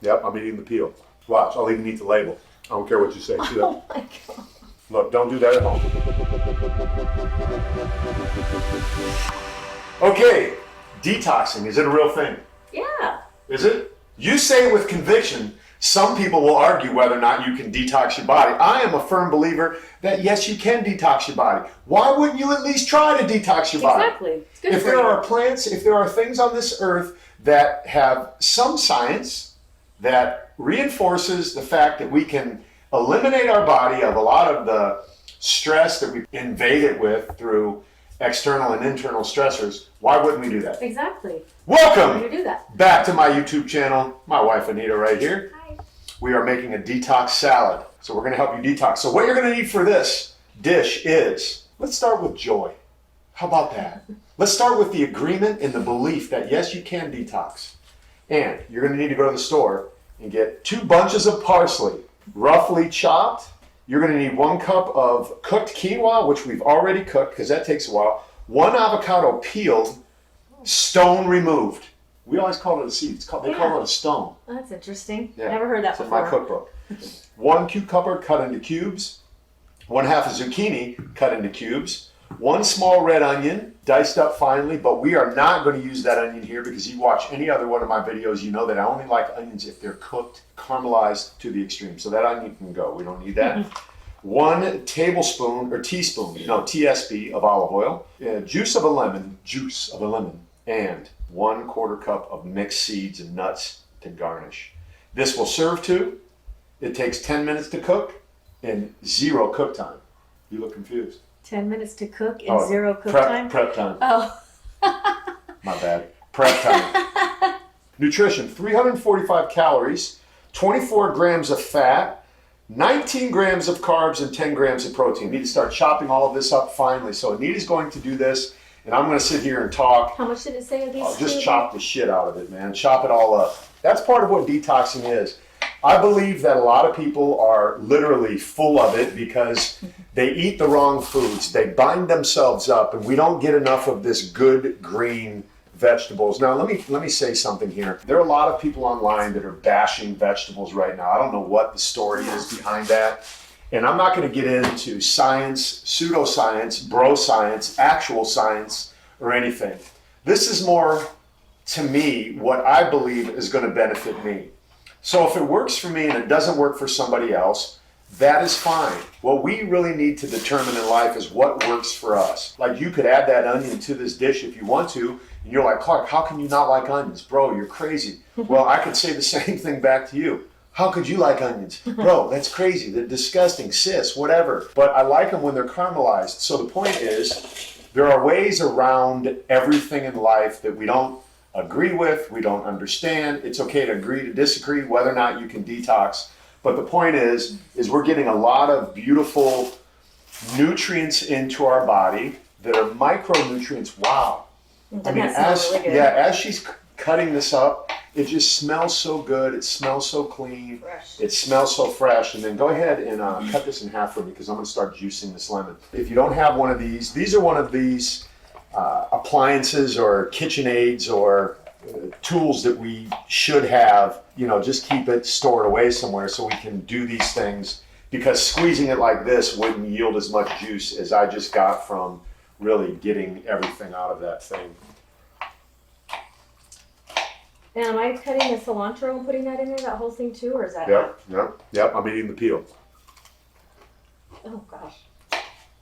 Yep, I'm eating the peel. Watch, I'll even eat the label. I don't care what you say. See that? Oh my God. Look, don't do that at home. Okay, detoxing, is it a real thing? Yeah. Is it? You say with conviction. Some people will argue whether or not you can detox your body. I am a firm believer that yes, you can detox your body. Why wouldn't you at least try to detox your body? Exactly. It's good If for there you. are plants, if there are things on this earth that have some science that reinforces the fact that we can eliminate our body of a lot of the stress that we invade it with through external and internal stressors, why wouldn't we do that? Exactly. Welcome Why would you do that? back to my YouTube channel. My wife Anita right here. Hi. We are making a detox salad. So we're going to help you detox. So what you're going to need for this dish is, let's start with joy. How about that? Let's start with the agreement and the belief that yes, you can detox. And you're going to need to go to the store and get 2 bunches of parsley, roughly chopped. You're going to need 1 cup of cooked quinoa, which we've already cooked because that takes a while. 1 avocado peeled, stone removed. We always call it a seed. They call it a stone. Oh, that's interesting. Yeah. Never heard that It's in before. my cookbook. 1 cucumber cut into cubes. 1/2 a zucchini cut into cubes. 1 small red onion diced up finely, but we are not going to use that onion here because you watch any other one of my videos, you know that I only like onions if they're cooked, caramelized to the extreme. So that onion can go. We don't need that. 1 tablespoon or teaspoon, TSP of olive oil, juice of a lemon, and 1/4 cup of mixed seeds and nuts to garnish. This will serve to. It takes 10 minutes to cook and 0 cook time. You look confused. 10 minutes to cook and 0 cook time? Prep time. Oh. My bad. Prep time. Nutrition, 345 calories, 24 grams of fat, 19 grams of carbs, and 10 grams of protein. You need to start chopping all of this up finely. So Anita's going to do this, and I'm going to sit here and talk. How much did it say of these I'll just two? chop the shit out of it, man. Chop it all up. That's part of what detoxing is. I believe that a lot of people are literally full of it because they eat the wrong foods. They bind themselves up, and we don't get enough of this good green vegetables. Now, let me say something here. There are a lot of people online that are bashing vegetables right now. I don't know what the story is behind that. And I'm not going to get into science, pseudoscience, bro science, actual science, or anything. This is more, to me, what I believe is going to benefit me. So if it works for me and it doesn't work for somebody else, that is fine. What we really need to determine in life is what works for us. Like, you could add that onion to this dish if you want to, and you're like, Clark, how can you not like onions? Bro, you're crazy. Well, I could say the same thing back to you. How could you like onions? Bro, that's crazy. They're disgusting, sis, whatever. But I like them when they're caramelized. So the point is, there are ways around everything in life that we don't agree with, we don't understand. It's okay to agree to disagree whether or not you can detox. But the point is we're getting a lot of beautiful nutrients into our body that are micronutrients. Wow. I mean, as she's cutting this up, it just smells so good. It smells so clean. Fresh. It smells so fresh. And then go ahead and cut this in half for me because I'm going to start juicing this lemon. If you don't have one of these are one of these appliances or kitchen aids or tools that we should have. Just keep it stored away somewhere so we can do these things, because squeezing it like this wouldn't yield as much juice as I just got from really getting everything out of that thing. And am I cutting the cilantro and putting that in there, that whole thing too, or is that? Yep, I'm eating the peel. Oh gosh.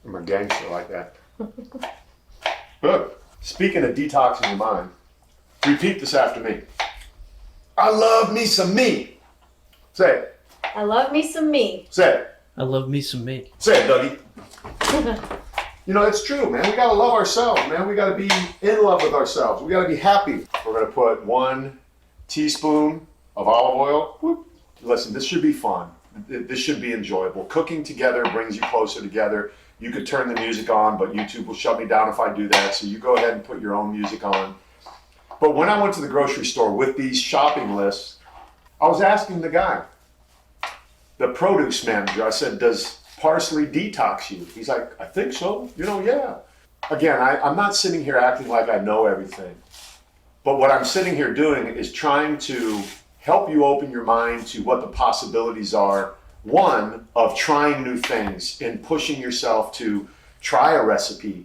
I'm a gangster like that. Good. Speaking of detoxing your mind, repeat this after me. I love me some me. Say it. I love me some me. Say it. I love me some me. Say it, Dougie. It's true, man. We got to love ourselves, man. We got to be in love with ourselves. We got to be happy. We're going to put 1 teaspoon of olive oil. Whoop. Listen, this should be fun. This should be enjoyable. Cooking together brings you closer together. You could turn the music on, but YouTube will shut me down if I do that. So you go ahead and put your own music on. But when I went to the grocery store with these shopping lists, I was asking the guy, the produce manager, I said, does parsley detox you? He's like, I think so. Yeah. Again, I'm not sitting here acting like I know everything. But what I'm sitting here doing is trying to help you open your mind to what the possibilities are, one, of trying new things and pushing yourself to try a recipe,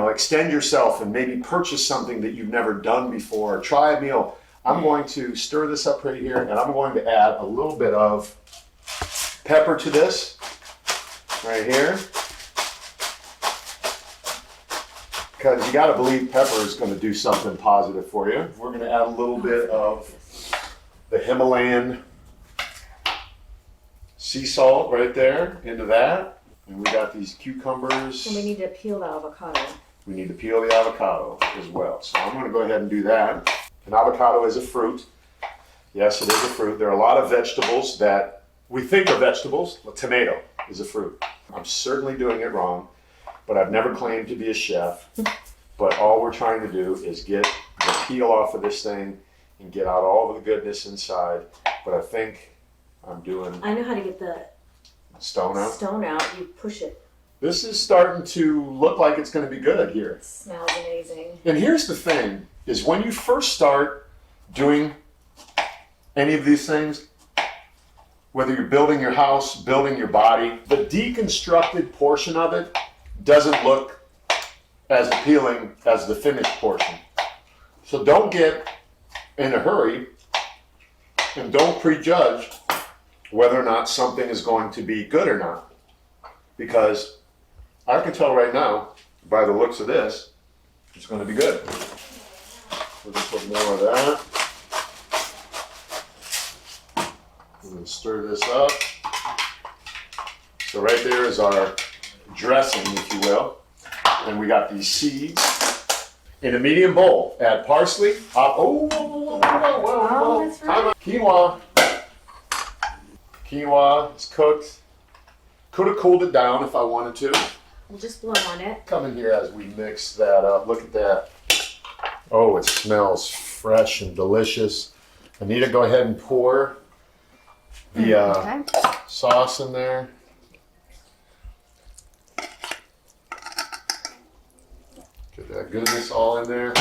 extend yourself and maybe purchase something that you've never done before, try a meal. I'm going to stir this up right here, and I'm going to add a little bit of pepper to this right here. Because you got to believe pepper is going to do something positive for you. We're going to add a little bit of the Himalayan sea salt right there into that. And we got these cucumbers. And we need to peel the avocado. We need to peel the avocado as well. So I'm going to go ahead and do that. An avocado is a fruit. Yes, it is a fruit. There are a lot of vegetables that we think are vegetables. A tomato is a fruit. I'm certainly doing it wrong, but I've never claimed to be a chef. But all we're trying to do is get the peel off of this thing and get out all of the goodness inside. But I think I'm doing... I know how to get the stone out. Stone out. You push it. This is starting to look like it's going to be good here. It smells amazing. And here's the thing, is when you first start doing any of these things, whether you're building your house, building your body, the deconstructed portion of it doesn't look as appealing as the finished portion. So don't get in a hurry and don't prejudge whether or not something is going to be good or not. Because I can tell right now, by the looks of this, it's going to be good. We're going to put more of that. We're going to stir this up. So right there is our dressing, if you will. And we got these seeds. In a medium bowl, add parsley. That's right. Quinoa. Quinoa is cooked. Could have cooled it down if I wanted to. We'll just blow on it. Come in here as we mix that up. Look at that. Oh, it smells fresh and delicious. Anita, go ahead and pour the sauce in there. Get that goodness all in there.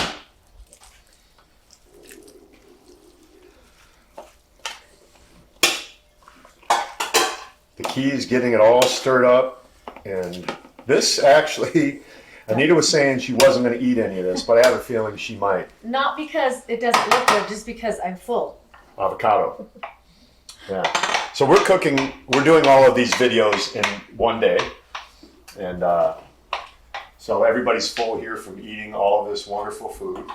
The key is getting it all stirred up. And this actually, Anita was saying she wasn't going to eat any of this, but I have a feeling she might. Not because it doesn't look good, just because I'm full. Avocado. Yeah. So we're doing all of these videos in one day. And so everybody's full here from eating all of this wonderful food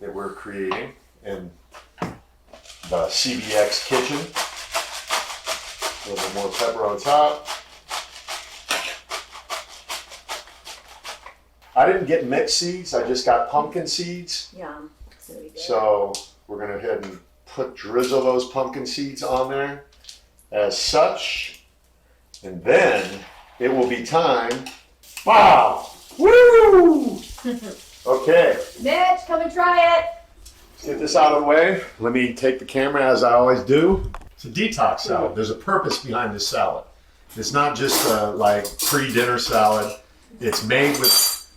that we're creating in the CBX kitchen. A little bit more pepper on top. I didn't get mixed seeds, I just got pumpkin seeds. Yeah. So we're going to go ahead and drizzle those pumpkin seeds on there as such. And then it will be time. Wow! Woo! Okay. Mitch, come and try it. Let's get this out of the way. Let me take the camera as I always do. It's a detox salad. There's a purpose behind this salad. It's not just like pre-dinner salad. It's made with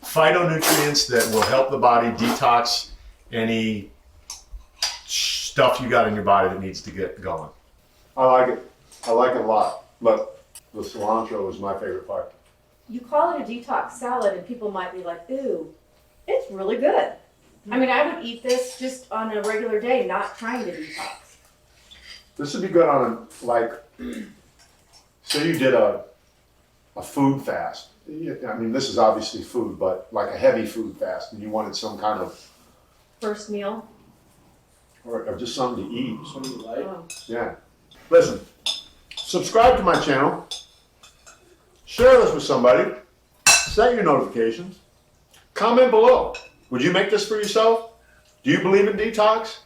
phytonutrients that will help the body detox any stuff you got in your body that needs to get going. I like it. I like it a lot. But the cilantro is my favorite part. You call it a detox salad and people might be like, ooh, it's really good. I mean, I would eat this just on a regular day, not trying to detox. This would be good on say you did a food fast. I mean, this is obviously food, but like a heavy food fast, and you wanted some kind of First meal. or just something to eat. Something you like? Oh. Yeah. Listen, subscribe to my channel, share this with somebody, set your notifications, comment below. Would you make this for yourself? Do you believe in detox?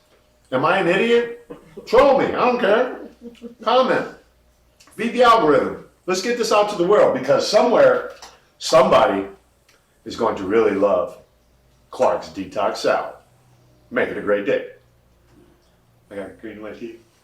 Am I an idiot? Troll me, I don't care. Comment. Beat the algorithm. Let's get this out to the world because somewhere, somebody is going to really love Clark's Detox Salad. Make it a great day. I got green in my teeth.